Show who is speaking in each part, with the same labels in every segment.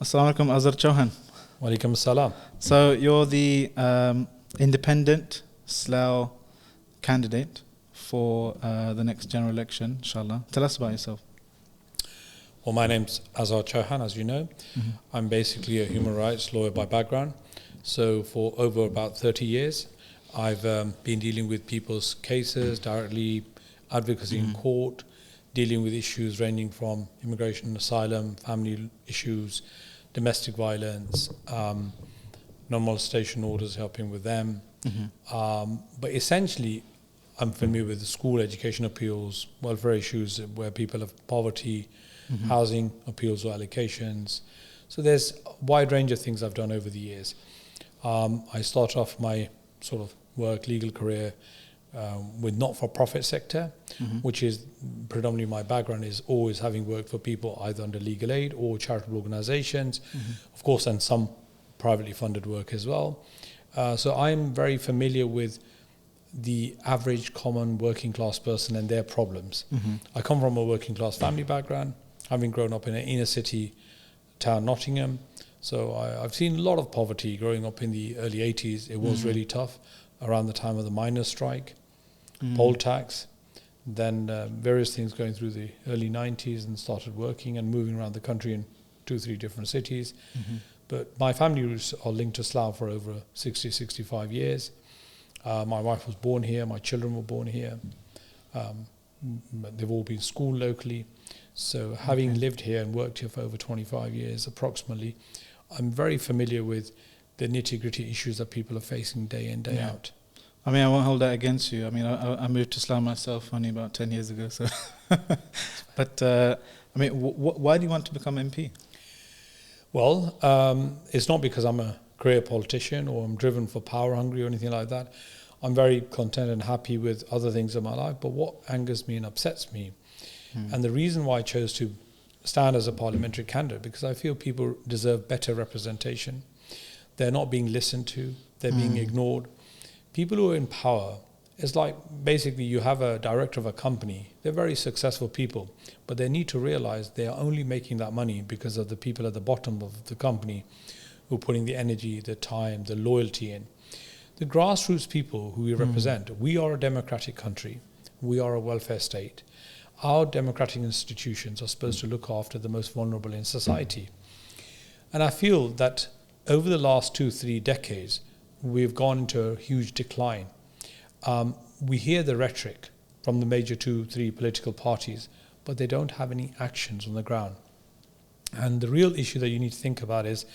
Speaker 1: Assalamu alaikum, Azhar Chohan.
Speaker 2: Walaikum salam.
Speaker 1: So you're the independent Slough candidate for the next general election, inshallah. Tell us about yourself.
Speaker 2: Well, my name's Azhar Chohan, as you know.
Speaker 1: Mm-hmm.
Speaker 2: I'm basically a human rights lawyer by background. So for over about 30 years, I've been dealing with people's cases directly, advocacy in court, dealing with issues ranging from immigration, asylum, family issues, domestic violence, non-molestation orders, helping with them. But essentially, I'm familiar with the school education appeals, welfare issues where people have poverty, housing appeals or allocations. So there's a wide range of things I've done over the years. I started off my sort of legal career with not-for-profit sector, which is predominantly my background is always having worked for people either under legal aid or charitable organizations, of course, and some privately funded work as well. So I'm very familiar with the average common working class person and their problems. I come from a working class family background, having grown up in an inner city town, Nottingham. So I've seen a lot of poverty growing up in the early 80s. It was really tough around the time of the miners' strike, poll tax, then various things going through the early 90s, and started working and moving around the country in 2-3 different cities. But my family roots are linked to Slough for over 65 years. My wife was born here, my children were born here. They've all been schooled locally. So having lived here and worked here for over 25 years approximately, I'm very familiar with the nitty-gritty issues that people are facing day in, day out.
Speaker 1: I mean, I won't hold that against you. I mean, I moved to Slough myself only about 10 years ago. So, but I mean, why do you want to become MP?
Speaker 2: Well, it's not because I'm a career politician or I'm driven for power hungry or anything like that. I'm very content and happy with other things in my life. But what angers me and upsets me, and the reason why I chose to stand as a parliamentary candidate, because I feel people deserve better representation. They're not being listened to. They're being ignored. People who are in power, it's like basically you have a director of a company. They're very successful people, but they need to realize they are only making that money because of the people at the bottom of the company who are putting the energy, the time, the loyalty in. The grassroots people who we represent, we are a democratic country. We are a welfare state. Our democratic institutions are supposed to look after the most vulnerable in society. And I feel that over the last 2-3 decades, we've gone into a huge decline. We hear the rhetoric from the major 2-3 political parties, but they don't have any actions on the ground. And the real issue that you need to think about is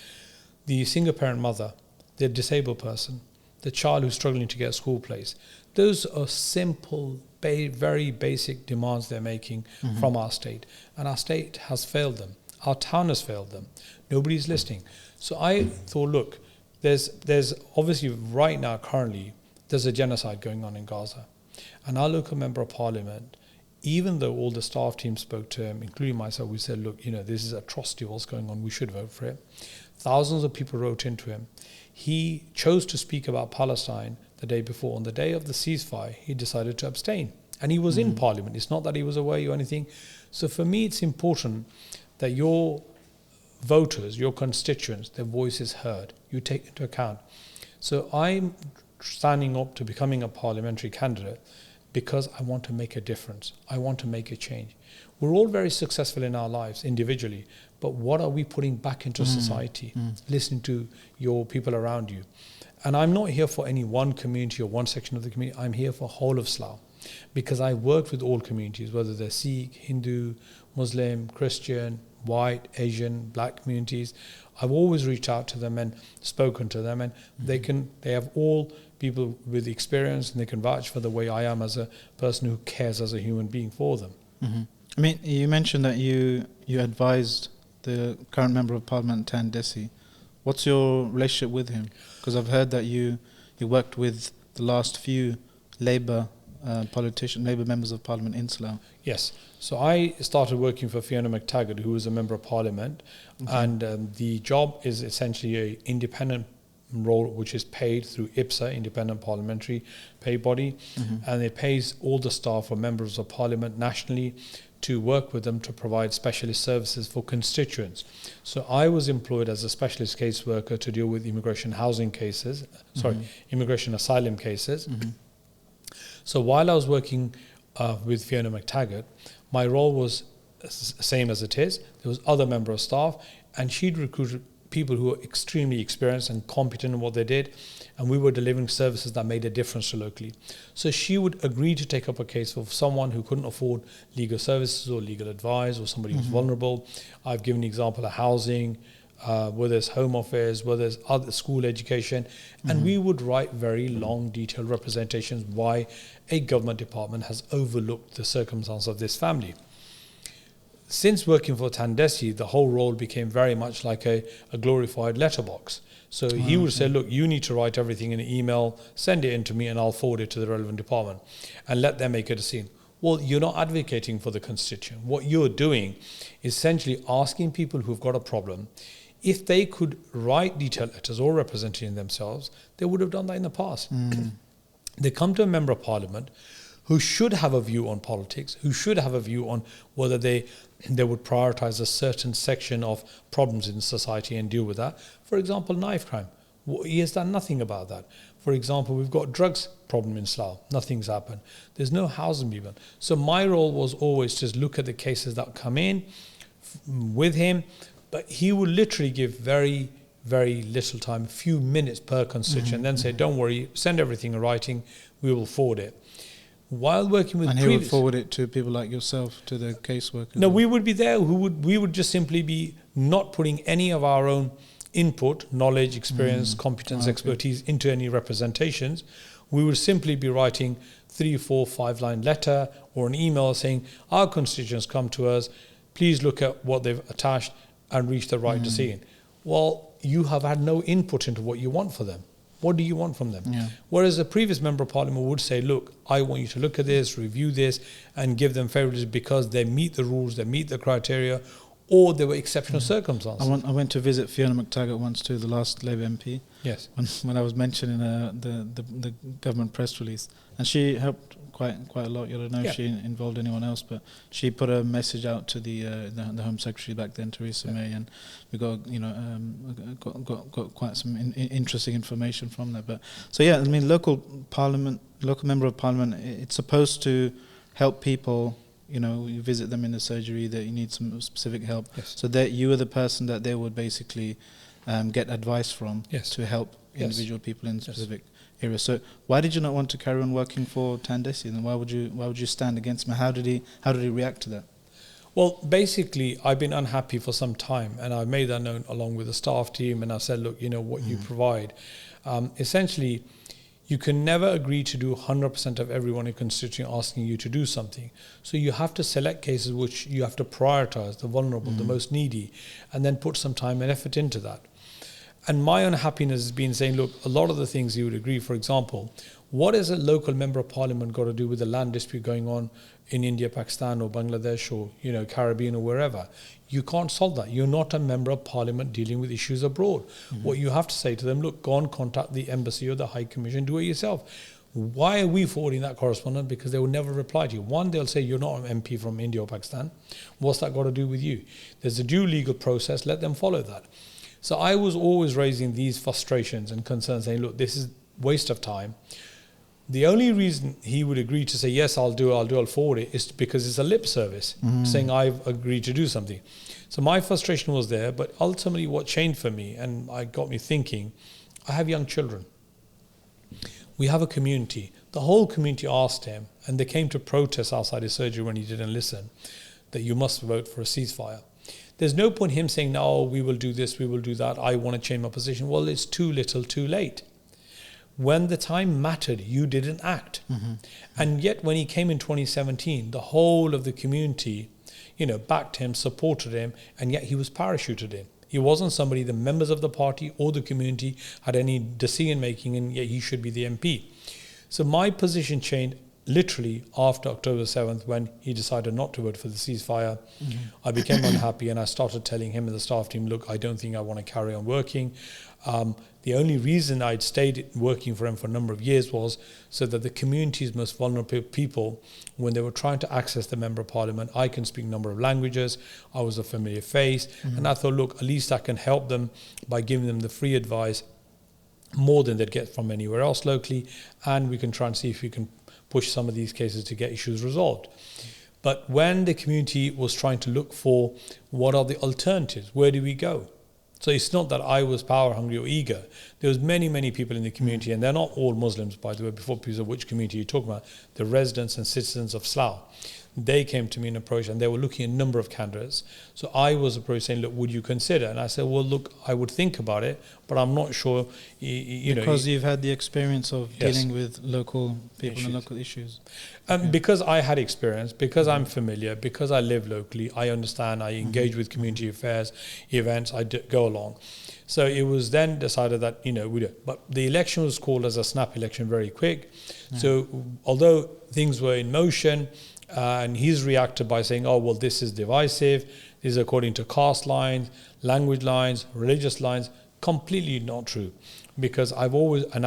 Speaker 2: the single-parent mother, the disabled person, the child who's struggling to get a school place. Those are simple, very basic demands they're making from our state. And our state has failed them. Our town has failed them. Nobody's listening. So I thought, look, there's obviously right now, currently, there's a genocide going on in Gaza. And our local member of parliament, even though all the staff team spoke to him, including myself, we said, look, this is atrocity, what's going on, we should vote for it. Thousands of people wrote into him. He chose to speak about Palestine the day before. On the day of the ceasefire, he decided to abstain. And he was in parliament. It's not that he was away or anything. So for me, it's important that your voters, your constituents, their voice is heard. You take into account. So I'm standing up to becoming a parliamentary candidate because I want to make a difference. I want to make a change. We're all very successful in our lives individually, but what are we putting back into society? Listening to your people around you. And I'm not here for any one community or one section of the community. I'm here for whole of Slough because I work with all communities, whether they're Sikh, Hindu, Muslim, Christian, white, Asian, black communities. I've always reached out to them and spoken to them, and they have all people with experience, and they can vouch for the way I am as a person who cares as a human being for them.
Speaker 1: I mean, you mentioned that you advised the current member of parliament, Tan Desi. What's your relationship with him? Because I've heard that you worked with the last few Labour Labour members of parliament in Slough.
Speaker 2: Yes. So I started working for Fiona McTaggart, who was a member of parliament, and the job is essentially an independent role which is paid through IPSA, Independent Parliamentary Pay Body, and it pays all the staff or members of parliament nationally to work with them to provide specialist services for constituents. So I was employed as a specialist caseworker to deal with immigration housing cases, immigration asylum cases. So while I was working with Fiona McTaggart, my role was same as it is. There was other member of staff, and she'd recruited people who were extremely experienced and competent in what they did, and we were delivering services that made a difference to locally. So she would agree to take up a case of someone who couldn't afford legal services or legal advice, or somebody who's vulnerable. I've given the example of housing, where there's home affairs, where there's other school education, and we would write very long, detailed representations why a government department has overlooked the circumstance of this family. Since working for Tandesi, the whole role became very much like a glorified letterbox. So he would say, look, you need to write everything in an email, send it in to me, and I'll forward it to the relevant department and let them make a decision. Well, you're not advocating for the constituent. What you're doing is essentially asking people who've got a problem, if they could write detailed letters or representing themselves, they would have done that in the past. They come to a member of parliament who should have a view on politics, who should have a view on whether they would prioritize a certain section of problems in society and deal with that. For example, knife crime. He has done nothing about that. For example, we've got drugs problem in Slough. Nothing's happened. There's no housing even. So my role was always to look at the cases that come in with him, but he would literally give very, very little time, a few minutes per constituent, and then say, don't worry, send everything in writing, we will forward it. While working with
Speaker 1: and he would forward it to people like yourself, to the caseworkers?
Speaker 2: No, we would be there. We would just simply be not putting any of our own input, knowledge, experience, competence, expertise into any representations. We would simply be writing 3, 4, 5-line letter or an email saying, our constituents come to us, please look at what they've attached and reach the right decision. Well, you have had no input into what you want for them. What do you want from them? Whereas a previous member of parliament would say, look, I want you to look at this, review this, and give them favouritism because they meet the rules, they meet the criteria, or there were exceptional circumstances.
Speaker 1: I went to visit Fiona McTaggart once too, the last Labour MP.
Speaker 2: Yes.
Speaker 1: When I was mentioning the government press release, and she helped quite a lot. I don't know if she involved anyone else, but she put a message out to the Home Secretary back then, Theresa May, and we got got quite some interesting information from that. But so I mean, local member of parliament, it's supposed to help people. You visit them in the surgery that you need some specific help. Yes. So that you are the person that they would basically get advice from to help individual people in specific areas. So why did you not want to carry on working for Tandesi? And why would you stand against him? How did he react to that?
Speaker 2: Well, basically, I've been unhappy for some time, and I've made that known along with the staff team, and I've said, look, what you provide. Essentially, you can never agree to do 100% of everyone in constituency asking you to do something. So you have to select cases which you have to prioritize, the vulnerable, the most needy, and then put some time and effort into that. And my unhappiness has been saying, look, a lot of the things you would agree, for example, what is a local member of parliament got to do with the land dispute going on in India, Pakistan, or Bangladesh, or Caribbean, or wherever? You can't solve that. You're not a member of parliament dealing with issues abroad. What you have to say to them, look, go and contact the embassy or the High Commission, do it yourself. Why are we forwarding that correspondence? Because they will never reply to you. One, they'll say, you're not an MP from India or Pakistan. What's that got to do with you? There's a due legal process. Let them follow that. So I was always raising these frustrations and concerns, saying, look, this is waste of time. The only reason he would agree to say, yes, I'll forward it, is because it's a lip service, saying I've agreed to do something. So my frustration was there, but ultimately what changed for me, and it got me thinking, I have young children. We have a community. The whole community asked him, and they came to protest outside his surgery when he didn't listen, that you must vote for a ceasefire. There's no point him saying, no, we will do this, we will do that, I want to change my position. Well, it's too little, too late. When the time mattered, you didn't act. And yet when he came in 2017, the whole of the community, backed him, supported him, and yet he was parachuted in. He wasn't somebody the members of the party or the community had any decision making, and yet he should be the MP. So my position changed literally after October 7th, when he decided not to vote for the ceasefire, I became unhappy, and I started telling him and the staff team, look, I don't think I want to carry on working. The only reason I'd stayed working for him for a number of years was so that the community's most vulnerable people, when they were trying to access the Member of Parliament, I can speak a number of languages, I was a familiar face, and I thought, look, at least I can help them by giving them the free advice, more than they'd get from anywhere else locally, and we can try and see if we can push some of these cases to get issues resolved. But when the community was trying to look for what are the alternatives, where do we go? So it's not that I was power hungry or eager. There was many people in the community, and they're not all Muslims, by the way, before people say which community you're talking about, the residents and citizens of Slough. They came to me and approached, and they were looking at a number of candidates. So I was approached saying, look, would you consider? And I said, well, look, I would think about it, but I'm not sure,
Speaker 1: because you've had the experience of
Speaker 2: Yes.
Speaker 1: dealing with local people
Speaker 2: Issues.
Speaker 1: and local issues.
Speaker 2: Because I had experience, because I'm familiar, because I live locally, I understand, I engage with community affairs, events, go along. So it was then decided that, we do. But the election was called as a snap election very quick. So although things were in motion, and he's reacted by saying, oh, well, this is divisive, this is according to caste lines, language lines, religious lines, completely not true. Because I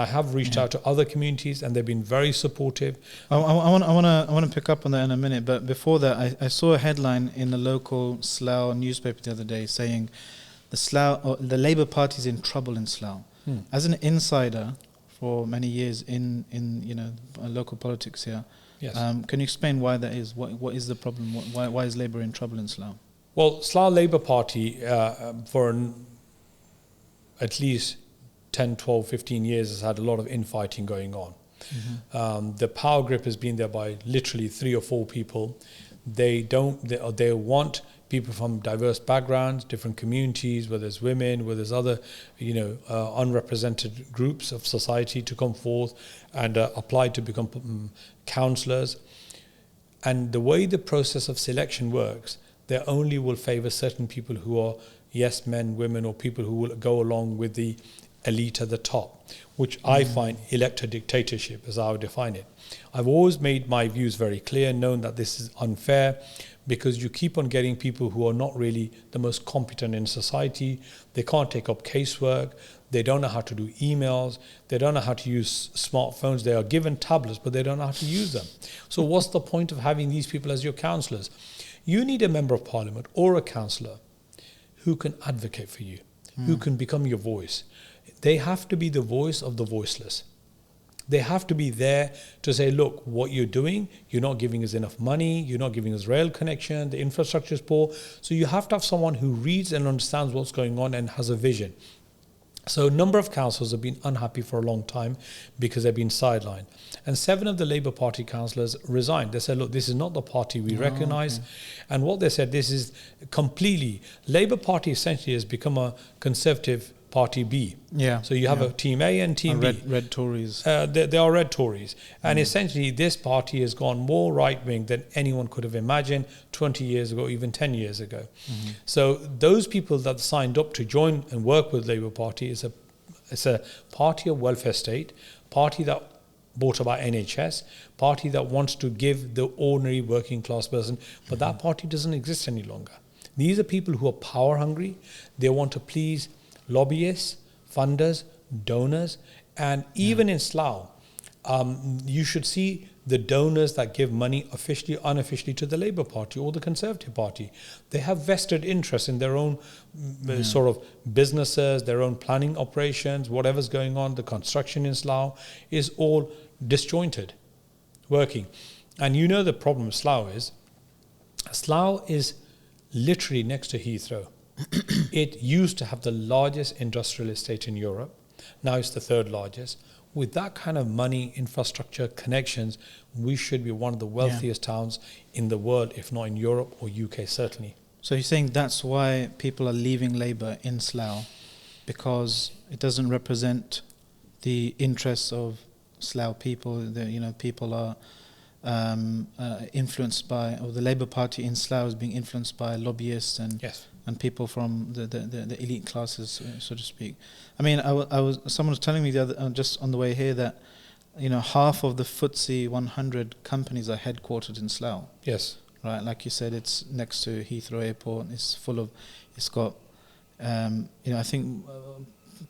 Speaker 2: have reached out to other communities, and they've been very supportive.
Speaker 1: I want to pick up on that in a minute, but before that, I saw a headline in the local Slough newspaper the other day saying the Labour Party is in trouble in Slough. As an insider for many years in local politics here,
Speaker 2: Yes.
Speaker 1: can you explain why that is? What is the problem? Why is Labour in trouble in Slough?
Speaker 2: Well, Slough Labour Party, for at least 10, 12, 15 years has had a lot of infighting going on. The power grip has been there by literally 3 or 4 people. They want people from diverse backgrounds, different communities, whether it's women, whether it's other, unrepresented groups of society to come forth and apply to become councillors. And the way the process of selection works, they only will favour certain people who are yes men, women, or people who will go along with the elite at the top, which I find elected dictatorship, as I would define it. I've always made my views very clear, known that this is unfair, because you keep on getting people who are not really the most competent in society. They can't take up casework. They don't know how to do emails. They don't know how to use smartphones. They are given tablets, but they don't know how to use them. So what's the point of having these people as your councillors? You need a member of parliament or a councillor who can advocate for you, who can become your voice. They have to be the voice of the voiceless. They have to be there to say, look, what you're doing, you're not giving us enough money, you're not giving us rail connection, the infrastructure is poor. So you have to have someone who reads and understands what's going on and has a vision. So a number of councillors have been unhappy for a long time because they've been sidelined. And 7 of the Labour Party councillors resigned. They said, look, this is not the party we recognise. Okay. And what they said, this is completely, Labour Party essentially has become a Conservative Party B. Yeah. So you have a Team A and Team B.
Speaker 1: Red Tories.
Speaker 2: They are red Tories. And essentially this party has gone more right-wing than anyone could have imagined 20 years ago, even 10 years ago. So those people that signed up to join and work with Labour Party is a party of welfare state, party that brought about NHS, party that wants to give the ordinary working class person, but that party doesn't exist any longer. These are people who are power hungry. They want to please lobbyists, funders, donors, and even in Slough, you should see the donors that give money officially, unofficially to the Labour Party or the Conservative Party. They have vested interest in their own sort of businesses, their own planning operations, whatever's going on. The construction in Slough is all disjointed, working. And you know the problem with Slough is literally next to Heathrow. It used to have the largest industrial estate in Europe. Now it's the 3rd largest. With that kind of money, infrastructure, connections, we should be one of the wealthiest towns in the world, if not in Europe or UK, certainly.
Speaker 1: So you're saying that's why people are leaving Labour in Slough, because it doesn't represent the interests of Slough people. People are influenced by, or the Labour Party in Slough is being influenced by lobbyists and people from the elite classes, so to speak. I mean, someone was telling me the other, just on the way here, that half of the FTSE 100 companies are headquartered in Slough.
Speaker 2: Yes.
Speaker 1: Right, like you said, it's next to Heathrow Airport. It's got, I think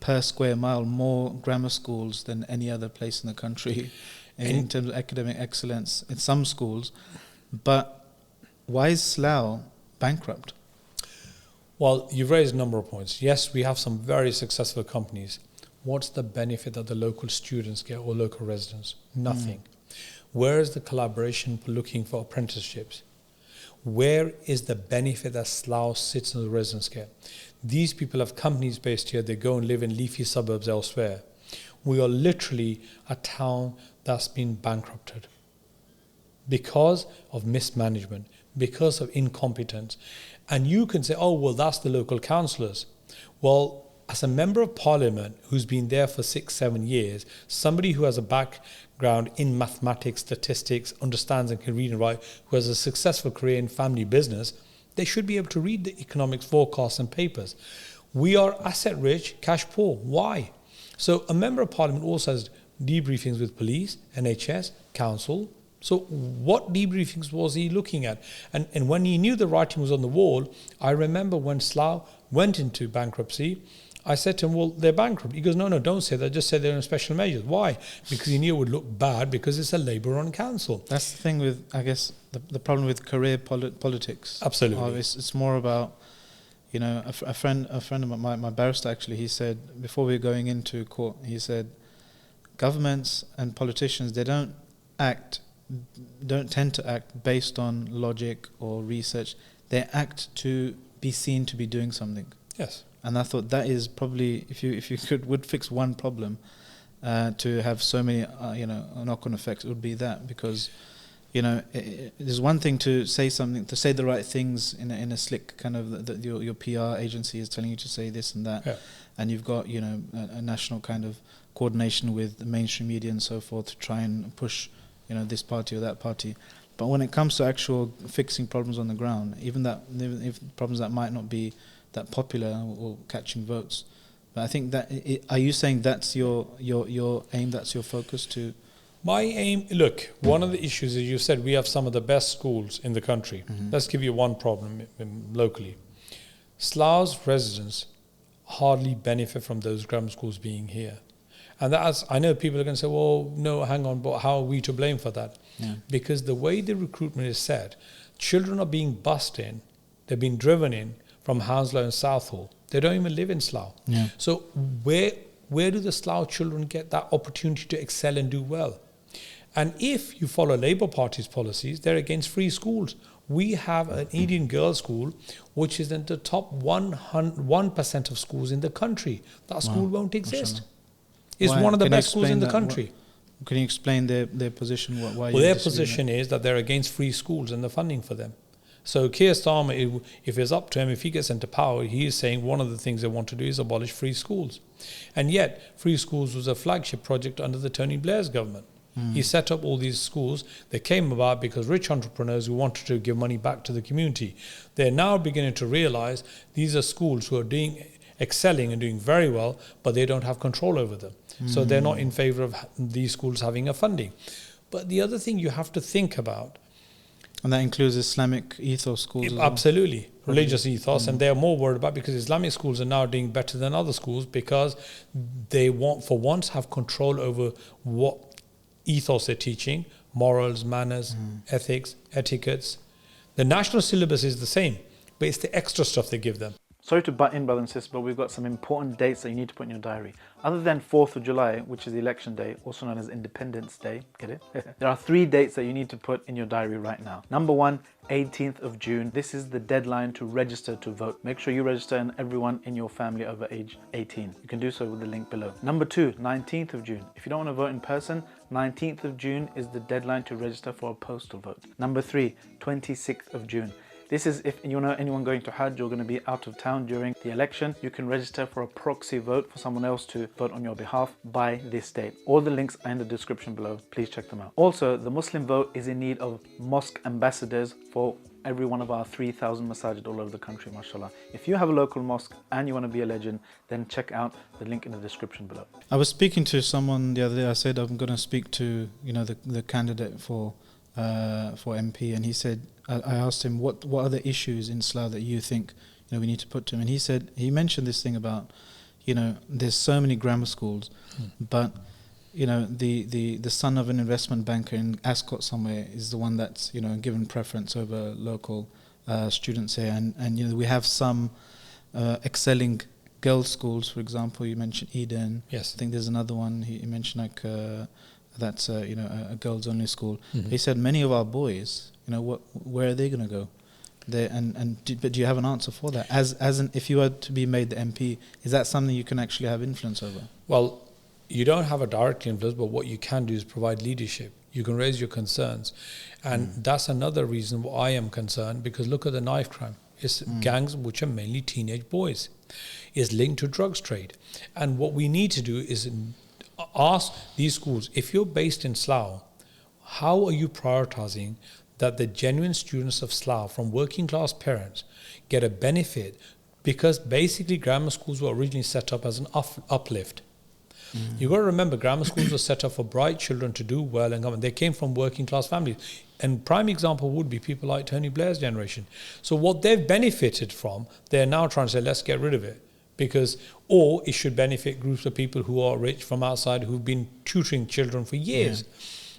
Speaker 1: per square mile more grammar schools than any other place in the country in terms of academic excellence in some schools. But why is Slough bankrupt?
Speaker 2: Well, you've raised a number of points. Yes, we have some very successful companies. What's the benefit that the local students get or local residents? Nothing. Where is the collaboration for looking for apprenticeships? Where is the benefit that Slough citizens and residents get? These people have companies based here. They go and live in leafy suburbs elsewhere. We are literally a town that's been bankrupted because of mismanagement, because of incompetence. And you can say, oh, well, that's the local councillors. Well, as a member of parliament who's been there for 6-7 years, somebody who has a background in mathematics, statistics, understands and can read and write, who has a successful career in family business, they should be able to read the economics forecasts and papers. We are asset rich, cash poor. Why? So a member of parliament also has debriefings with police, NHS, council. So what debriefings was he looking at? And when he knew the writing was on the wall, I remember when Slough went into bankruptcy, I said to him, well, they're bankrupt. He goes, no, don't say that. Just say they're in special measures. Why? Because he knew it would look bad because it's a Labour-run council.
Speaker 1: That's the thing with, I guess, the problem with career politics.
Speaker 2: Absolutely.
Speaker 1: It's more about, a friend of my barrister actually, he said, before we were going into court, he said, governments and politicians, they don't tend to act based on logic or research. They act to be seen to be doing something.
Speaker 2: Yes.
Speaker 1: And I thought that is probably, if you would fix one problem, to have so many knock-on effects, it would be that. Because there's one thing to say something, to say the right things in a slick kind of your PR agency is telling you to say this and that, and you've got a national kind of coordination with the mainstream media and so forth to try and push this party or that party. But when it comes to actual fixing problems on the ground, even if problems that might not be that popular or catching votes, but I think that are you saying that's your aim, that's your focus to?
Speaker 2: My aim, look, one of the issues is you said we have some of the best schools in the country. Let's give you one problem locally. Slough's residents hardly benefit from those grammar schools being here. And that's, I know people are going to say, well, no, hang on, but how are we to blame for that? Yeah. Because the way the recruitment is set, children are being bussed in, they're being driven in from Hounslow and Southall. They don't even live in Slough. Yeah. So where do the Slough children get that opportunity to excel and do well? And if you follow Labour Party's policies, they're against free schools. We have an Indian girls' school, which is in the top 1% of schools in the country. That school won't exist. It's one of the best schools in the country.
Speaker 1: Can you explain their position?
Speaker 2: Well, their position is that they're against free schools and the funding for them. So Keir Starmer, if it's up to him, if he gets into power, he is saying one of the things they want to do is abolish free schools. And yet, free schools was a flagship project under the Tony Blair's government. He set up all these schools. They came about because rich entrepreneurs who wanted to give money back to the community. They're now beginning to realize these are schools who are excelling and doing very well, but they don't have control over them. So they're not in favor of these schools having a funding. But the other thing you have to think about,
Speaker 1: and that includes Islamic ethos schools as well.
Speaker 2: Absolutely, religious ethos, and they're more worried about because Islamic schools are now doing better than other schools because they want, for once, have control over what ethos they're teaching, morals, manners, ethics, etiquettes. The national syllabus is the same, but it's the extra stuff they give them.
Speaker 1: Sorry to butt in, brothers and sisters, but we've got some important dates that you need to put in your diary. Other than 4th of July, which is the election day, also known as Independence Day, get it? There are 3 dates that you need to put in your diary right now. Number 1, 18th of June. This is the deadline to register to vote. Make sure you register and everyone in your family over age 18. You can do so with the link below. Number 2, 19th of June. If you don't want to vote in person, 19th of June is the deadline to register for a postal vote. Number 3, 26th of June. This is if you know anyone going to Hajj or going to be out of town during the election, you can register for a proxy vote for someone else to vote on your behalf by this date. All the links are in the description below. Please check them out. Also, the Muslim vote is in need of mosque ambassadors for every one of our 3,000 masajid all over the country, mashallah. If you have a local mosque and you want to be a legend, then check out the link in the description below. I was speaking to someone the other day. I said I'm going to speak to the candidate for MP, and he said, I asked him what are the issues in Slough that you think we need to put to him, and he mentioned this thing about there's so many grammar schools, but the son of an investment banker in Ascot somewhere is the one that's given preference over local students here, and we have some excelling girls' schools, for example. You mentioned Eden.
Speaker 2: Yes.
Speaker 1: I think there's another one he mentioned, like that's a girls' only school.
Speaker 2: Mm-hmm.
Speaker 1: He said many of our boys, where are they going to go? But do you have an answer for that? If you were to be made the MP, is that something you can actually have influence over?
Speaker 2: Well, you don't have a direct influence, but what you can do is provide leadership. You can raise your concerns. And that's another reason why I am concerned, because look at the knife crime. It's gangs which are mainly teenage boys. It's linked to drugs trade. And what we need to do is ask these schools, if you're based in Slough, how are you prioritizing that the genuine students of Slough from working class parents get a benefit? Because basically grammar schools were originally set up as an uplift. You've got to remember, grammar schools were set up for bright children to do well and come. They came from working class families. And prime example would be people like Tony Blair's generation. So what they've benefited from, they're now trying to say, let's get rid of it. Or it should benefit groups of people who are rich from outside who've been tutoring children for years. Yeah.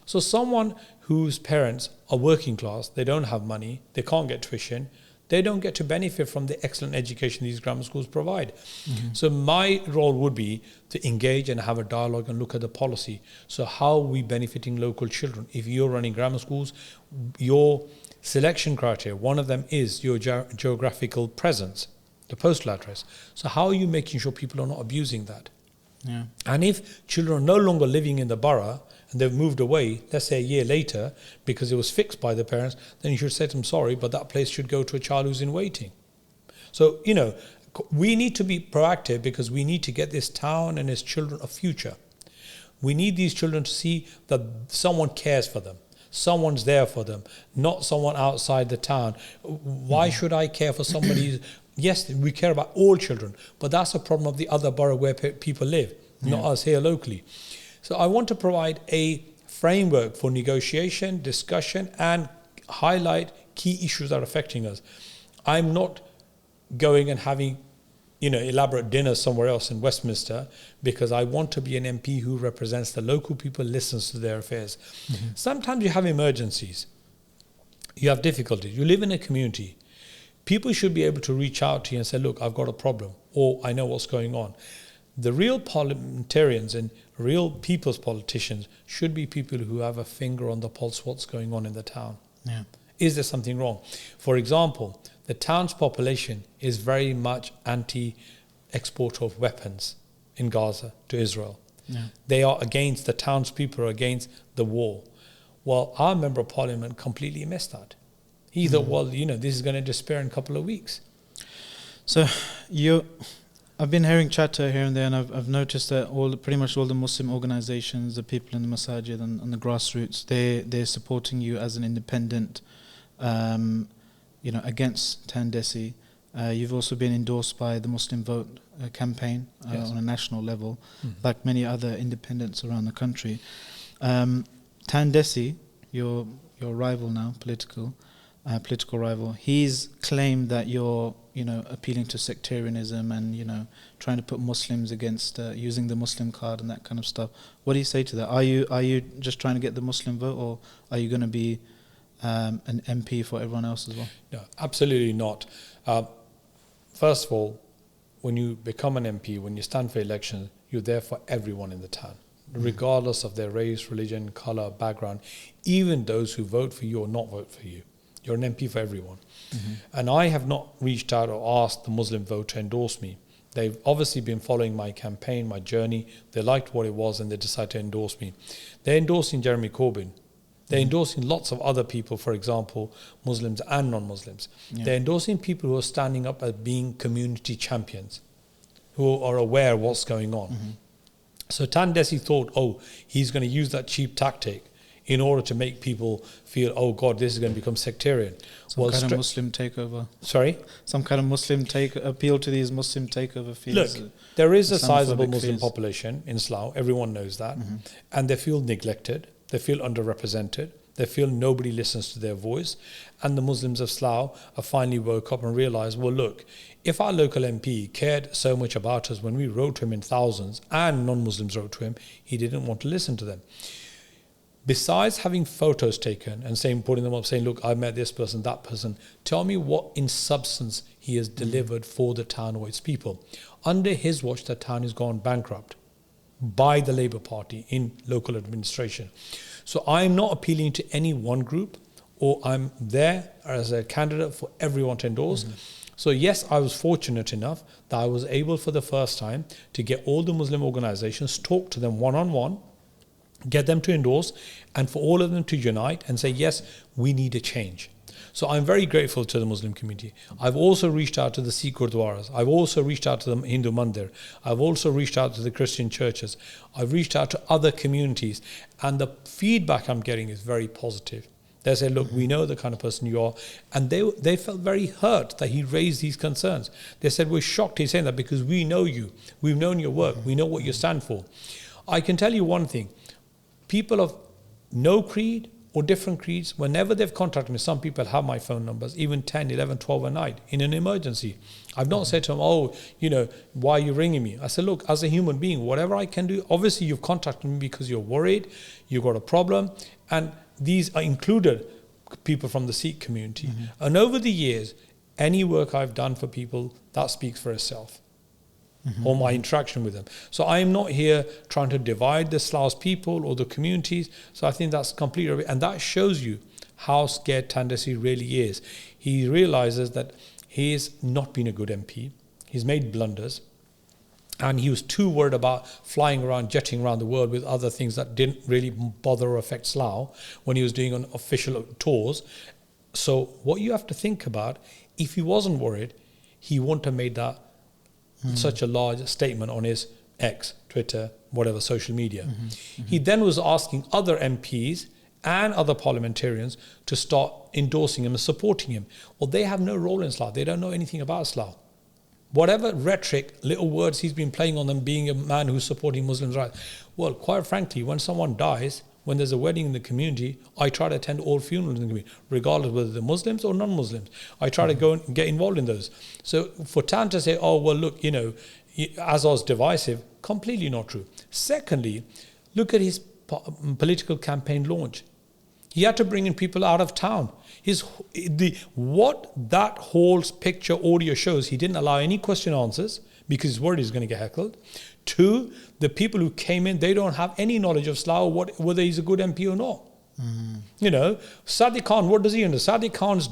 Speaker 2: So someone whose parents are working class, they don't have money, they can't get tuition, they don't get to benefit from the excellent education these grammar schools provide. So my role would be to engage and have a dialogue and look at the policy. So how are we benefiting local children? If you're running grammar schools, your selection criteria, one of them is your geographical presence, the postal address. So how are you making sure people are not abusing that?
Speaker 1: Yeah.
Speaker 2: And if children are no longer living in the borough and they've moved away, let's say a year later, because it was fixed by the parents, then you should say to them, sorry, but that place should go to a child who's in waiting. So, we need to be proactive, because we need to get this town and its children a future. We need these children to see that someone cares for them. Someone's there for them, not someone outside the town. Why should I care for somebody? Yes, we care about all children, but that's a problem of the other borough where people live, not us here locally. So I want to provide a framework for negotiation, discussion, and highlight key issues that are affecting us. I'm not going and having, elaborate dinners somewhere else in Westminster, because I want to be an MP who represents the local people, listens to their affairs. Sometimes you have emergencies. You have difficulties. You live in a community. People should be able to reach out to you and say, look, I've got a problem, or I know what's going on. The real parliamentarians and real people's politicians should be people who have a finger on the pulse of what's going on in the town.
Speaker 1: Yeah.
Speaker 2: Is there something wrong? For example, the town's population is very much anti-export of weapons in Gaza to Israel.
Speaker 1: Yeah.
Speaker 2: They are against, the townspeople are against the war. Well, our member of parliament completely missed that. He thought, well, this is going to disappear in a couple of weeks.
Speaker 1: So I've been hearing chatter here and there, and I've noticed that pretty much all the Muslim organizations, the people in the masajid and the grassroots, they're supporting you as an independent, against Tandesi. You've also been endorsed by the Muslim Vote campaign on a national level, like many other independents around the country. Tandesi, your rival now, political rival, he's claimed that you're appealing to sectarianism and trying to put Muslims against using the Muslim card and that kind of stuff. What do you say to that? Are you just trying to get the Muslim vote, or are you going to be an MP for everyone else as well?
Speaker 2: No, absolutely not. First of all, when you become an MP, when you stand for election, you're there for everyone in the town, regardless of their race, religion, colour, background, even those who vote for you or not vote for you. You're an MP for everyone. And I have not reached out or asked the Muslim vote to endorse me. They've obviously been following my campaign, my journey. They liked what it was and they decided to endorse me. They're endorsing Jeremy Corbyn. They're endorsing lots of other people, for example, Muslims and non-Muslims. Yeah. They're endorsing people who are standing up as being community champions, who are aware of what's going on. So Tandesi thought, he's going to use that cheap tactic in order to make people feel, oh God, this is going to become sectarian.
Speaker 1: Some kind of Muslim takeover.
Speaker 2: Sorry?
Speaker 1: Some kind of appeal to these Muslim takeover fears.
Speaker 2: Look, there is a sizable
Speaker 1: Islamophobic
Speaker 2: Muslim
Speaker 1: fears.
Speaker 2: population in Slough. Everyone knows that. And they feel neglected. They feel underrepresented. They feel nobody listens to their voice. And the Muslims of Slough have finally woke up and realised, well, look, if our local MP cared so much about us when we wrote to him in thousands and non-Muslims wrote to him, he didn't want to listen to them. Besides having photos taken and putting them up, saying, look, I met this person, that person, tell me what in substance he has delivered for the town or its people. Under his watch, the town has gone bankrupt by the Labour Party in local administration. So I'm not appealing to any one group, or I'm there as a candidate for everyone to endorse. So yes, I was fortunate enough that I was able for the first time to get all the Muslim organizations, talk to them one-on-one, get them to endorse, and for all of them to unite and say, yes, we need a change. So I'm very grateful to the Muslim community. I've also reached out to the Sikh Gurdwaras. I've also reached out to the Hindu Mandir. I've also reached out to the Christian churches. I've reached out to other communities. And the feedback I'm getting is very positive. They say, look, we know the kind of person you are. And they felt very hurt that he raised these concerns. They said, we're shocked he's saying that because we know you. We've known your work. We know what you stand for. I can tell you one thing. People of no creed or different creeds, whenever they've contacted me, some people have my phone numbers, even 10, 11, 12 at night, in an emergency. I've not said to them, oh, why are you ringing me? I said, look, as a human being, whatever I can do, obviously you've contacted me because you're worried, you've got a problem, and these are included people from the Sikh community. And over the years, any work I've done for people, that speaks for itself. Or my interaction with them. So I am not here trying to divide the Slough's people or the communities. So I think that's completely, and that shows you how scared Tandesi really is. He realizes that he has not been a good MP. He's made blunders. And he was too worried about flying around, jetting around the world with other things that didn't really bother or affect Slough when he was doing on official tours. So what you have to think about, if he wasn't worried, he wouldn't have made that such a large statement on his X, Twitter, whatever, social media. He then was asking other MPs and other parliamentarians to start endorsing him and supporting him. Well, they have no role in Slough. They don't know anything about Slough. Whatever rhetoric, little words he's been playing on them, being a man who's supporting Muslims' rights. Well, quite frankly, when someone dies, when there's a wedding in the community, I try to attend all funerals in the community, regardless whether they're Muslims or non-Muslims. I try to go and get involved in those. So for Tan to say, oh, well, look, Azhar's divisive, completely not true. Secondly, look at his political campaign launch. He had to bring in people out of town. What that whole picture audio shows, he didn't allow any question answers because he's worried he's going to get heckled. 2, the people who came in, they don't have any knowledge of Slough, whether he's a good MP or not. Sadiq Khan, what does he know? Sadiq Khan's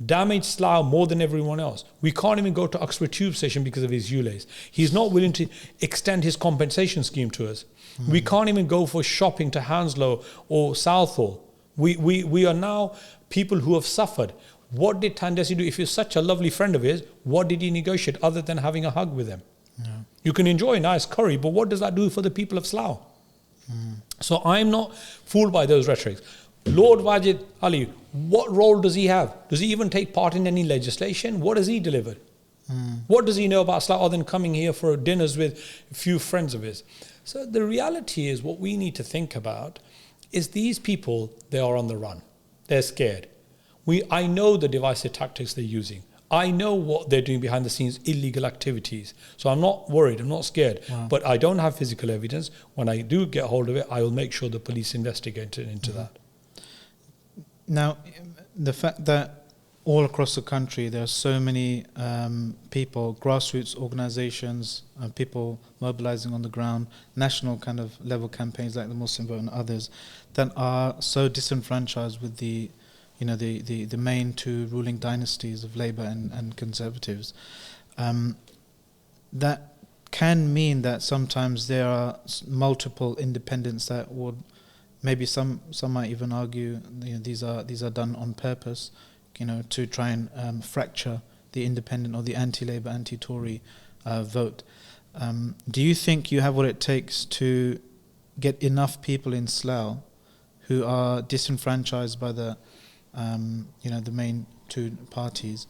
Speaker 2: damaged Slough more than everyone else. We can't even go to Oxford Tube Station because of his ULAs. He's not willing to extend his compensation scheme to us. We can't even go for shopping to Hounslow or Southall. We are now people who have suffered. What did Tandesi do? If you're such a lovely friend of his, what did he negotiate other than having a hug with him? You can enjoy a nice curry, but what does that do for the people of Slough? So I'm not fooled by those rhetorics. Lord Wajid Ali, what role does he have? Does he even take part in any legislation? What has he delivered? What does he know about Slough other than coming here for dinners with a few friends of his? So the reality is, what we need to think about is these people, they are on the run. They're scared. I know the divisive tactics they're using. I know what they're doing behind the scenes, illegal activities. So I'm not worried, I'm not scared. But I don't have physical evidence. When I do get hold of it, I will make sure the police investigate into that.
Speaker 1: Now, the fact that all across the country there are so many people, grassroots organizations, people mobilizing on the ground, national kind of level campaigns like the Muslim Vote and others that are so disenfranchised with the main two ruling dynasties of Labour and Conservatives, that can mean that sometimes there are multiple independents that would, maybe some might even argue, these are done on purpose, to try and fracture the independent or the anti-Labour, anti-Tory vote. Do you think you have what it takes to get enough people in Slough who are disenfranchised by the the main two parties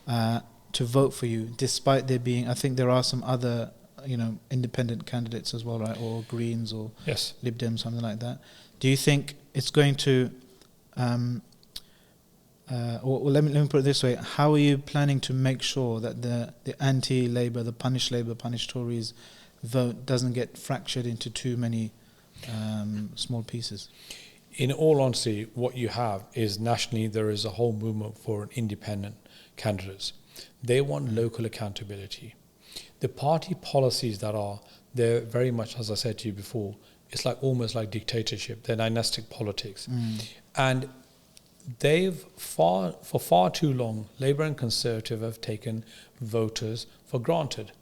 Speaker 1: to vote for you, despite there being, I think there are some other independent candidates as well, right, or Greens or
Speaker 2: Yes.
Speaker 1: Lib Dems, something like that. Do you think it's going to or let me put it this way: how are you planning to make sure that the anti-Labour, the punish Labour, punish Tories vote doesn't get fractured into too many small pieces?
Speaker 2: In all honesty, what you have is nationally there is a whole movement for independent candidates. They want local accountability. The party policies that are, they're very much, as I said to you before, it's like almost like dictatorship. They're dynastic politics. And they've for far too long, Labour and Conservative have taken voters for granted.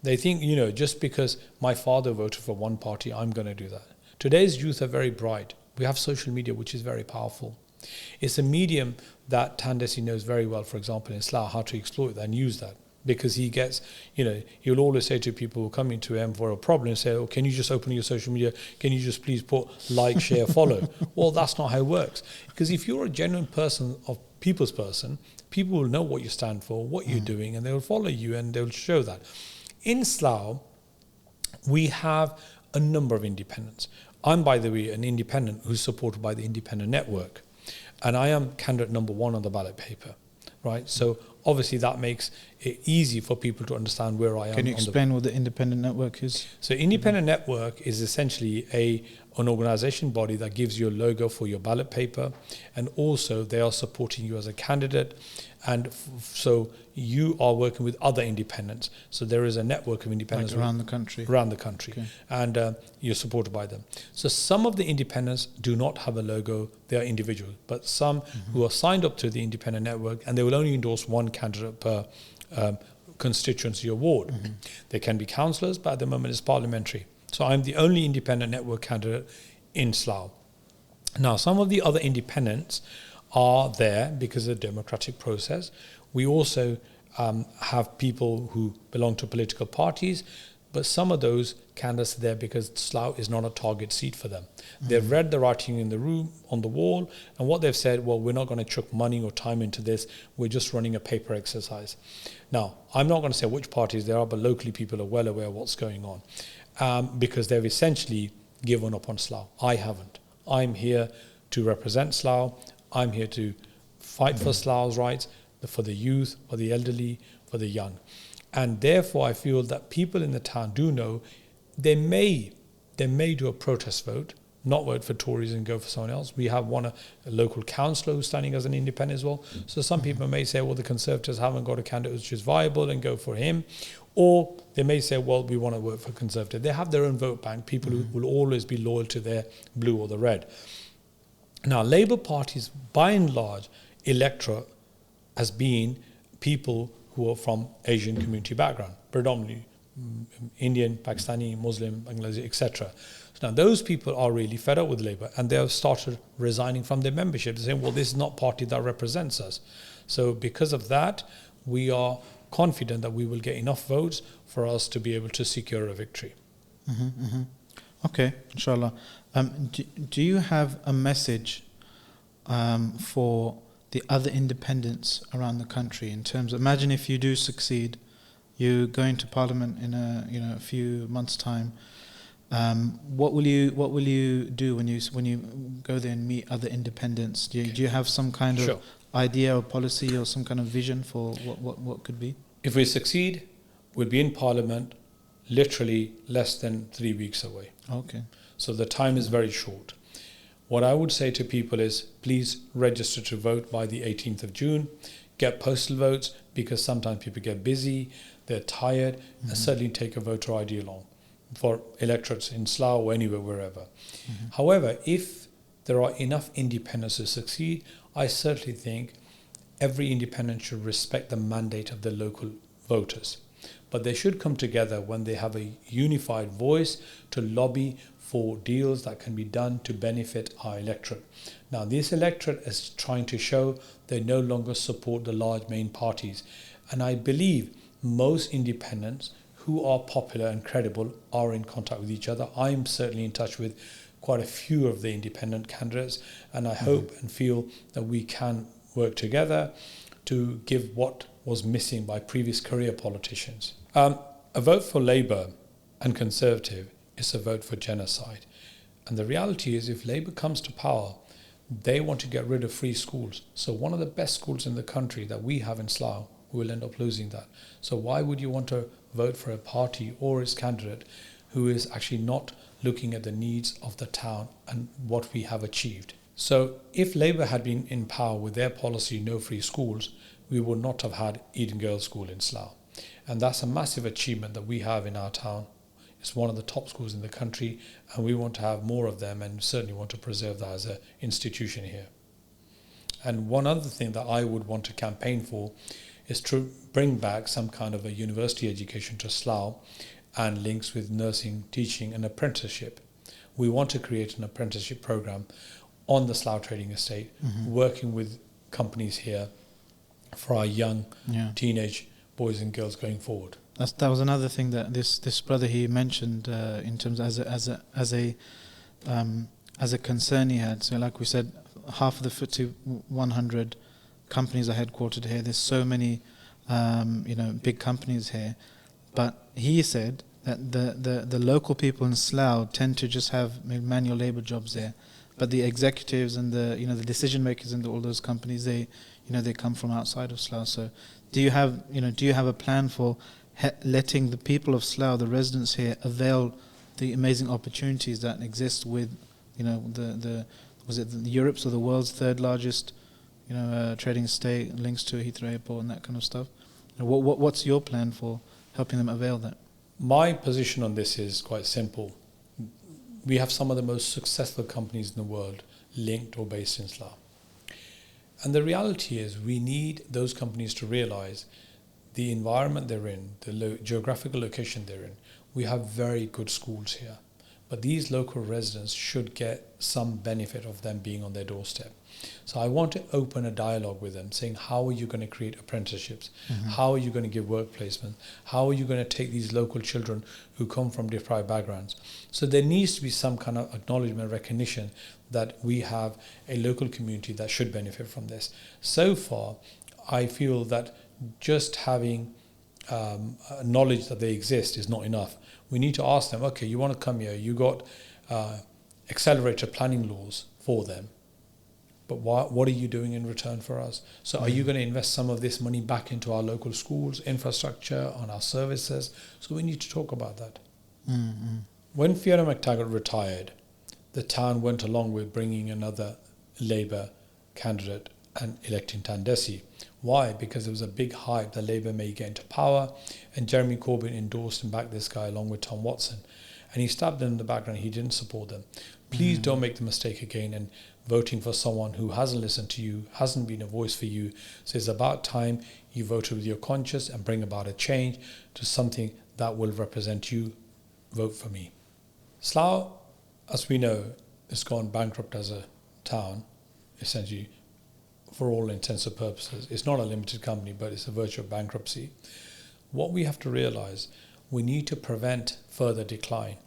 Speaker 2: They think, just because my father voted for one party, I'm going to do that. Today's youth are very bright. We have social media, which is very powerful. It's a medium that Tandesi knows very well, for example, in Slough, how to exploit that and use that. Because he gets, he'll always say to people who are coming to him for a problem, say, oh, can you just open your social media? Can you just please put like, share, follow? Well, that's not how it works. Because if you're a genuine person, people's person, people will know what you stand for, what you're doing, and they will follow you and they'll show that. In Slough, we have a number of independents. I'm, by the way, an independent who's supported by the Independent Network. And I am candidate number 1 on the ballot paper, right? So obviously that makes it easy for people to understand where I am.
Speaker 1: Can you explain what the Independent Network is?
Speaker 2: So Independent Network is essentially an organisation body that gives you a logo for your ballot paper, and also they are supporting you as a candidate, and so you are working with other independents. So there is a network of independents
Speaker 1: around the country.
Speaker 2: Okay. And you're supported by them. So some of the independents do not have a logo; they are individual. But some who are signed up to the Independent Network, and they will only endorse one candidate per constituency or ward. They can be councillors, but at the moment it's parliamentary. So I'm the only Independent Network candidate in Slough. Now, some of the other independents are there because of the democratic process. We also have people who belong to political parties, but some of those candidates are there because Slough is not a target seat for them. They've read the writing in the room, on the wall, and what they've said, well, we're not going to chuck money or time into this, we're just running a paper exercise. Now, I'm not going to say which parties there are, but locally people are well aware of what's going on, because they've essentially given up on Slough. I haven't. I'm here to represent Slough. I'm here to fight for Slough's rights, for the youth, for the elderly, for the young. And therefore, I feel that people in the town do know they may do a protest vote, not vote for Tories and go for someone else. We have a local councillor who's standing as an independent as well. So some people may say, well, the Conservatives haven't got a candidate which is viable and go for him. Or they may say, well, we want to vote for Conservative. They have their own vote bank, people who will always be loyal to their blue or the red. Now, Labour Party's, by and large, electorate has been people who are from Asian community background, predominantly Indian, Pakistani, Muslim, Bangladeshi, etc. So now those people are really fed up with Labour, and they have started resigning from their membership. They're saying, well, this is not party that represents us. So because of that, we are confident that we will get enough votes for us to be able to secure a victory.
Speaker 1: Okay, inshallah. Do you have a message for the other independents around the country in terms of, imagine if you do succeed, you go into Parliament in a few months' time. What will you do when you go there and meet other independents? Do you have some kind of idea or policy or some kind of vision for what could be?
Speaker 2: If we succeed, we'll be in Parliament literally less than 3 weeks away.
Speaker 1: Okay.
Speaker 2: So the time is very short. What I would say to people is, please register to vote by the 18th of June. Get postal votes, because sometimes people get busy, they're tired, and certainly take a voter ID along for electorates in Slough or anywhere, wherever. However, if there are enough independents to succeed, I certainly think every independent should respect the mandate of the local voters. But they should come together when they have a unified voice to lobby for deals that can be done to benefit our electorate. Now, this electorate is trying to show they no longer support the large main parties. And I believe most independents who are popular and credible are in contact with each other. I'm certainly in touch with quite a few of the independent candidates, and I hope and feel that we can work together to give what was missing by previous career politicians. A vote for Labour and Conservative is a vote for genocide. And the reality is, if Labour comes to power, they want to get rid of free schools. So one of the best schools in the country that we have in Slough, we will end up losing that. So why would you want to vote for a party or its candidate who is actually not looking at the needs of the town and what we have achieved? So if Labour had been in power with their policy, no free schools, we would not have had Eden Girls School in Slough. And that's a massive achievement that we have in our town. It's one of the top schools in the country, and we want to have more of them and certainly want to preserve that as an institution here. And one other thing that I would want to campaign for is to bring back some kind of a university education to Slough and links with nursing, teaching and apprenticeship. We want to create an apprenticeship program on the Slough Trading Estate, working with companies here for our young teenage boys and girls going forward.
Speaker 1: That was another thing that this brother he mentioned in terms as a concern he had. So, like we said, half of the FTSE 100 companies are headquartered here. There's so many, big companies here, but he said that the local people in Slough tend to just have manual labour jobs there, but the executives and the decision makers in all those companies, they come from outside of Slough. So, do you have a plan for letting the people of Slough, the residents here, avail the amazing opportunities that exist with, was it Europe's or the world's third largest, trading estate, links to Heathrow Airport and that kind of stuff? What's your plan for helping them avail that?
Speaker 2: My position on this is quite simple. We have some of the most successful companies in the world linked or based in Slough. And the reality is we need those companies to realise the environment they're in, the geographical location they're in. We have very good schools here, but these local residents should get some benefit of them being on their doorstep. So I want to open a dialogue with them, saying, how are you going to create apprenticeships? How are you going to give work placement? How are you going to take these local children who come from deprived backgrounds? So there needs to be some kind of acknowledgement, recognition that we have a local community that should benefit from this. So far, I feel that just having knowledge that they exist is not enough. We need to ask them, okay, you want to come here, you got accelerated planning laws for them, but what are you doing in return for us? So are you going to invest some of this money back into our local schools, infrastructure, on our services? So we need to talk about that. When Fiona McTaggart retired, the town went along with bringing another Labour candidate and electing Tandesi. Why? Because there was a big hype that Labour may get into power, and Jeremy Corbyn endorsed and backed this guy along with Tom Watson. And he stabbed them in the background. He didn't support them. Please don't make the mistake again and voting for someone who hasn't listened to you, hasn't been a voice for you. So it's about time you voted with your conscience and bring about a change to something that will represent you. Vote for me. Slough, as we know, has gone bankrupt as a town, essentially, for all intents and purposes. It's not a limited company, but it's a virtual bankruptcy. What we have to realise, we need to prevent further decline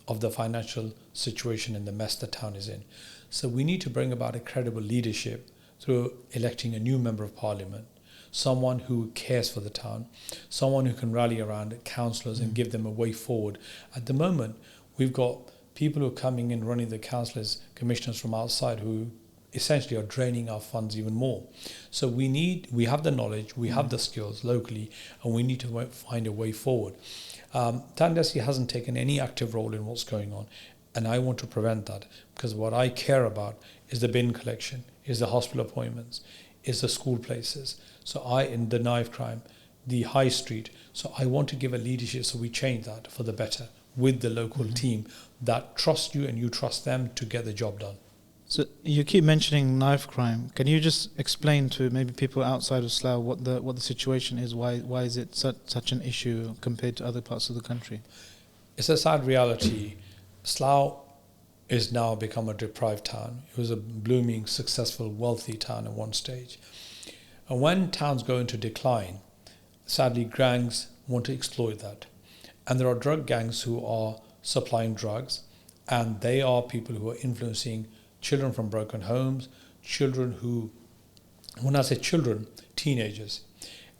Speaker 2: of the financial situation and the mess the town is in. So we need to bring about a credible leadership through electing a new member of parliament, someone who cares for the town, someone who can rally around councillors and give them a way forward. At the moment, we've got people who are coming in running the councillors, commissioners from outside who essentially are draining our funds even more. So we have the knowledge, we have the skills locally, and we need to find a way forward. Tandesi hasn't taken any active role in what's going on, and I want to prevent that, because what I care about is the bin collection, is the hospital appointments, is the school places. So in the knife crime, the high street. So I want to give a leadership so we change that for the better with the local team that trust you and you trust them to get the job done.
Speaker 1: So you keep mentioning knife crime. Can you just explain to maybe people outside of Slough what the situation is? Why is it such an issue compared to other parts of the country?
Speaker 2: It's a sad reality. Slough is now become a deprived town. It was a blooming, successful, wealthy town at one stage. And when towns go into decline, sadly gangs want to exploit that. And there are drug gangs who are supplying drugs And they are people who are influencing children from broken homes, children who, when I say children, teenagers.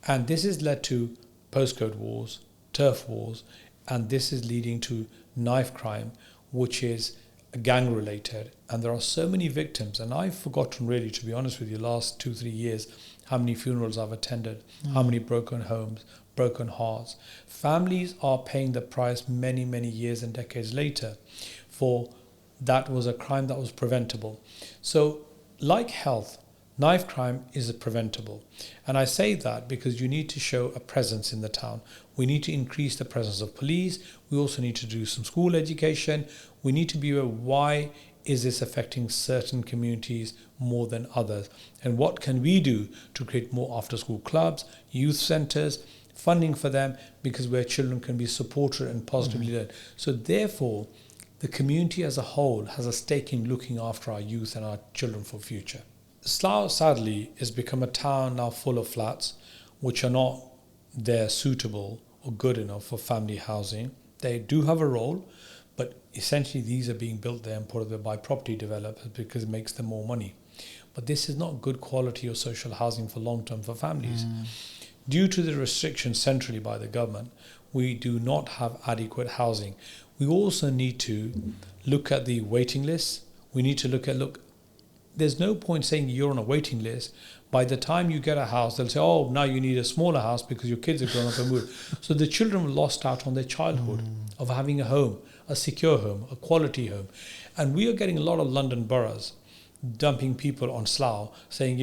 Speaker 2: And this has led to postcode wars, turf wars, and this is leading to knife crime, which is gang related. And there are so many victims, and I've forgotten really, to be honest with you, last 2-3 years, how many funerals I've attended, how many broken homes, broken hearts. Families are paying the price many, many years and decades later for that was a crime that was preventable. So like health, knife crime is preventable. And I say that because you need to show a presence in the town. We need to increase the presence of police. We also need to do some school education. We need to be aware, why is this affecting certain communities more than others? And what can we do to create more after school clubs, youth centres, funding for them, because where children can be supported and positively led. So therefore, the community as a whole has a stake in looking after our youth and our children for future. Slough, sadly, has become a town now full of flats which are not there suitable or good enough for family housing. They do have a role, but essentially these are being built there and put there by property developers because it makes them more money. But this is not good quality or social housing for long term for families. Due to the restrictions centrally by the government, we do not have adequate housing. We also need to look at the waiting lists. We need to look, there's no point saying you're on a waiting list. By the time you get a house, they'll say, oh, now you need a smaller house because your kids have grown up and moved. So the children were lost out on their childhood of having a home, a secure home, a quality home. And we are getting a lot of London boroughs dumping people on Slough, saying,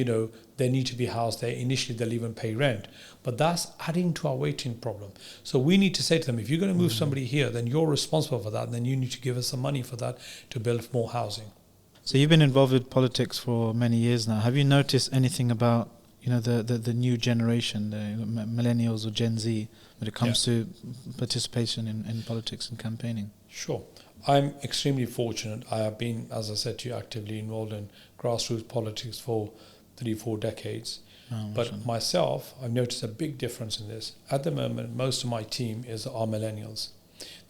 Speaker 2: they need to be housed there. Initially, they'll even pay rent. But that's adding to our waiting problem. So we need to say to them, if you're going to move somebody here, then you're responsible for that. And then you need to give us some money for that to build more housing.
Speaker 1: So you've been involved with politics for many years now. Have you noticed anything about the new generation, the millennials or Gen Z, when it comes to participation in politics and campaigning?
Speaker 2: Sure. I'm extremely fortunate. I have been, as I said to you, actively involved in grassroots politics for 3-4 decades. But myself, I've noticed a big difference in this. At the moment, most of my team are millennials.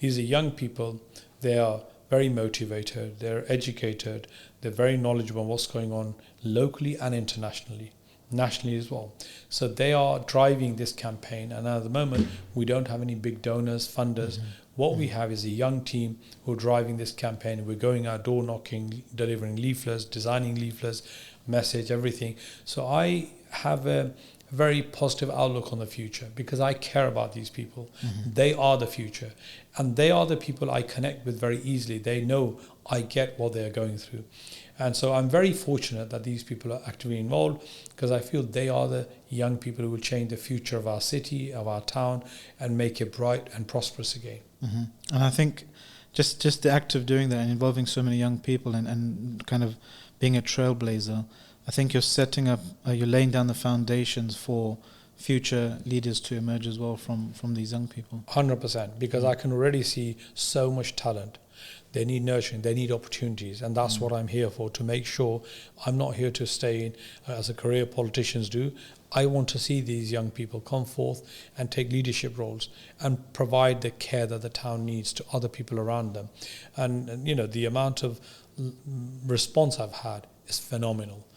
Speaker 2: These are young people. They are very motivated. They're educated. They're very knowledgeable on what's going on locally and internationally, nationally as well. So they are driving this campaign. And at the moment, we don't have any big donors, funders. What we have is a young team who are driving this campaign. We're going out door knocking, delivering leaflets, designing leaflets, message, everything. So I have a very positive outlook on the future because I care about these people. They are the future. And they are the people I connect with very easily. They know I get what they're going through. And so I'm very fortunate that these people are actively involved because I feel they are the young people who will change the future of our city, of our town, and make it bright and prosperous again.
Speaker 1: And I think just the act of doing that and involving so many young people and kind of being a trailblazer, I think you're setting up, you're laying down the foundations for future leaders to emerge as well from these young people.
Speaker 2: 100%, because I can already see so much talent. They need nurturing, they need opportunities, and that's what I'm here for, to make sure I'm not here to stay in as a career politicians do. I want to see these young people come forth and take leadership roles and provide the care that the town needs to other people around them. And the amount of response I've had is phenomenal.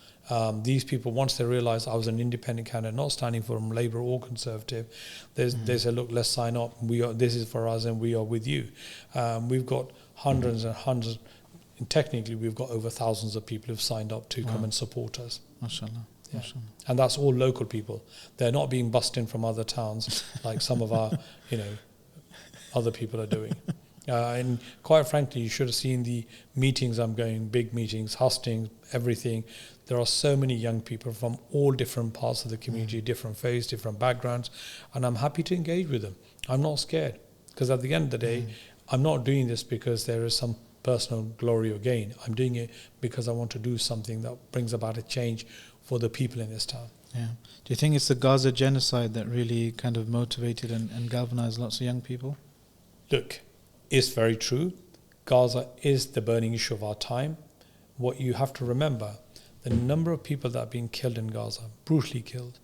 Speaker 2: These people, once they realise I was an independent candidate, not standing for Labour or Conservative, they say, look, let's sign up. This is for us and we are with you. We've got hundreds and hundreds, and technically we've got over thousands of people who've signed up to come and support us.
Speaker 1: MashaAllah.
Speaker 2: Yeah. And that's all local people. They're not being bussed in from other towns like some of our, other people are doing. And quite frankly, you should have seen the meetings I'm going, big meetings, hustings, everything. There are so many young people from all different parts of the community, different faiths, different backgrounds, and I'm happy to engage with them. I'm not scared, because at the end of the day, I'm not doing this because there is some personal glory or gain. I'm doing it because I want to do something that brings about a change for the people in this town.
Speaker 1: Yeah. Do you think it's the Gaza genocide that really kind of motivated and galvanized lots of young people?
Speaker 2: Look, it's very true. Gaza is the burning issue of our time. What you have to remember, the number of people that have been killed in Gaza, brutally killed,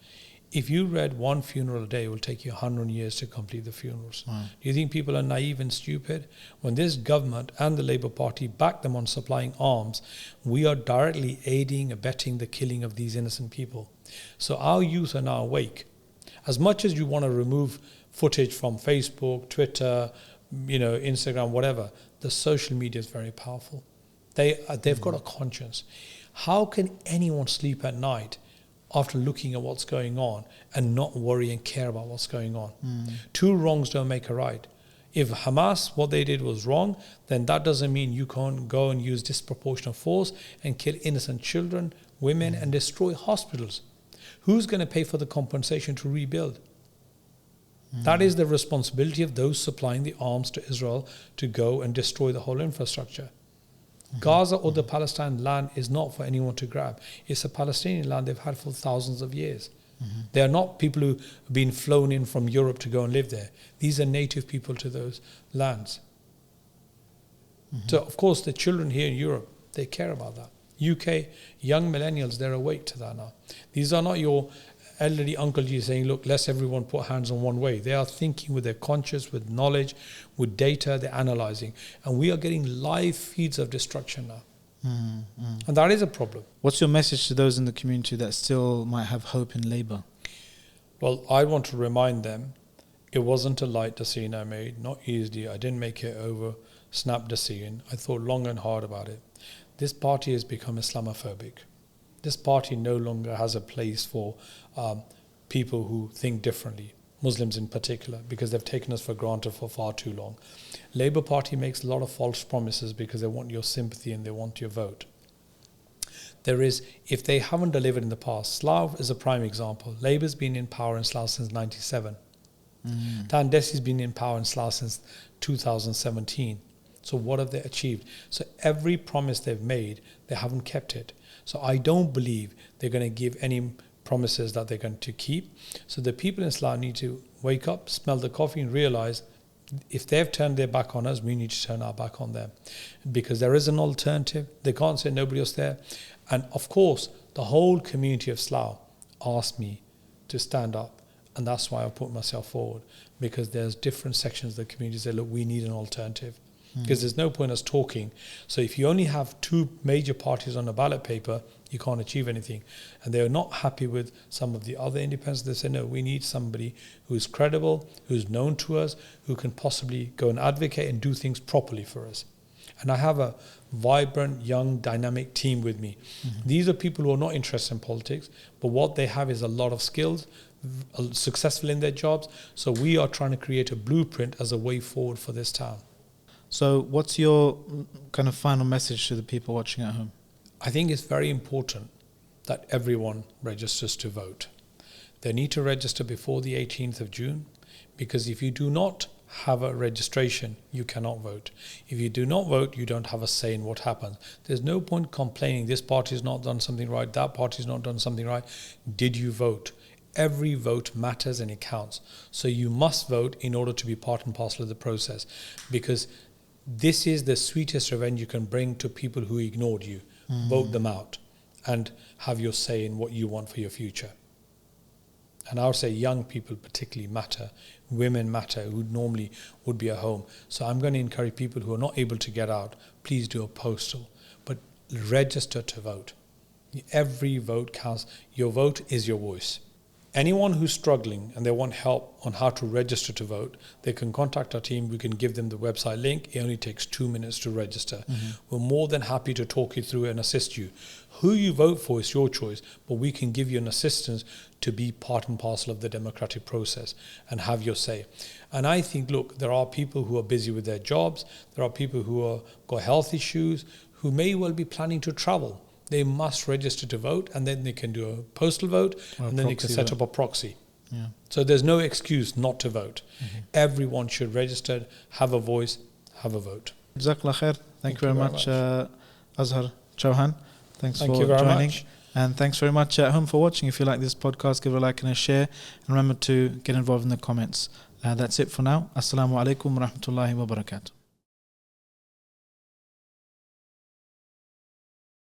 Speaker 2: If you read one funeral a day, it will take you 100 years to complete the funerals.
Speaker 1: Wow.
Speaker 2: Do you think people are naive and stupid? When this government and the Labour Party back them on supplying arms, we are directly aiding, abetting the killing of these innocent people. So our youth are now awake. As much as you want to remove footage from Facebook, Twitter, Instagram, whatever, the social media is very powerful. They've got a conscience. How can anyone sleep at night after looking at what's going on and not worry and care about what's going on? Two wrongs don't make a right. If Hamas, what they did was wrong, then that doesn't mean you can't go and use disproportionate force and kill innocent children, women, and destroy hospitals. Who's going to pay for the compensation to rebuild? That is the responsibility of those supplying the arms to Israel to go and destroy the whole infrastructure. Gaza or the Palestine land is not for anyone to grab. It's a Palestinian land they've had for thousands of years. They are not people who have been flown in from Europe to go and live there. These are native people to those lands. So, of course, the children here in Europe, they care about that. UK, young millennials, they're awake to that now. These are not your elderly Uncle G saying, look, let's everyone put hands on one way. They are thinking with their conscience, with knowledge, with data, they're analysing. And we are getting live feeds of destruction now. And that is a problem.
Speaker 1: What's your message to those in the community that still might have hope in Labour?
Speaker 2: Well, I want to remind them, it wasn't a light decision I made, not easily. I didn't make it over snap decision. I thought long and hard about it. This party has become Islamophobic. This party no longer has a place for people who think differently, Muslims in particular, because they've taken us for granted for far too long. Labour Party makes a lot of false promises because they want your sympathy and they want your vote. If they haven't delivered in the past, Slough is a prime example. Labour's been in power in Slough since 1997. Dynastic's been in power in Slough since 2017. So what have they achieved? So every promise they've made, they haven't kept it. So I don't believe they're going to give any promises that they're going to keep. So the people in Slough need to wake up, smell the coffee and realise if they've turned their back on us, we need to turn our back on them. Because there is an alternative. They can't say nobody else there. And of course, the whole community of Slough asked me to stand up. And that's why I put myself forward. Because there's different sections of the community that say, look, we need an alternative. Because there's no point us talking. So if you only have two major parties on a ballot paper, you can't achieve anything. And they're not happy with some of the other independents. They say, no, we need somebody who's credible, who's known to us, who can possibly go and advocate and do things properly for us. And I have a vibrant, young, dynamic team with me. These are people who are not interested in politics, but what they have is a lot of skills, successful in their jobs. So we are trying to create a blueprint as a way forward for this town.
Speaker 1: So what's your kind of final message to the people watching at home?
Speaker 2: I think it's very important that everyone registers to vote. They need to register before the 18th of June, because if you do not have a registration, you cannot vote. If you do not vote, you don't have a say in what happens. There's no point complaining, this party's not done something right, that party's not done something right. Did you vote? Every vote matters and it counts. So you must vote in order to be part and parcel of the process, because this is the sweetest revenge you can bring to people who ignored you. Vote them out and have your say in what you want for your future. And I would say young people particularly matter. Women matter, who normally would be at home. So I'm going to encourage people who are not able to get out, please do a postal, but register to vote. Every vote counts. Your vote is your voice. Anyone who's struggling and they want help on how to register to vote, they can contact our team. We can give them the website link. It only takes 2 minutes to register. We're more than happy to talk you through and assist you. Who you vote for is your choice, but we can give you an assistance to be part and parcel of the democratic process and have your say. And I think, look, there are people who are busy with their jobs. There are people who are got health issues, who may well be planning to travel. They must register to vote, and then they can do a postal vote, and then they can set up a proxy. So there's no excuse not to vote. Everyone should register, have a voice, have a vote.
Speaker 1: Jazakallah khair. Thank you very much, Azhar Chohan. Thanks for
Speaker 2: you very
Speaker 1: joining.
Speaker 2: much.
Speaker 1: And thanks very much at home for watching. If you like this podcast, give it a like and a share. And remember to get involved in the comments. That's it for now. Assalamu alaikum wa rahmatullahi wa barakatuh.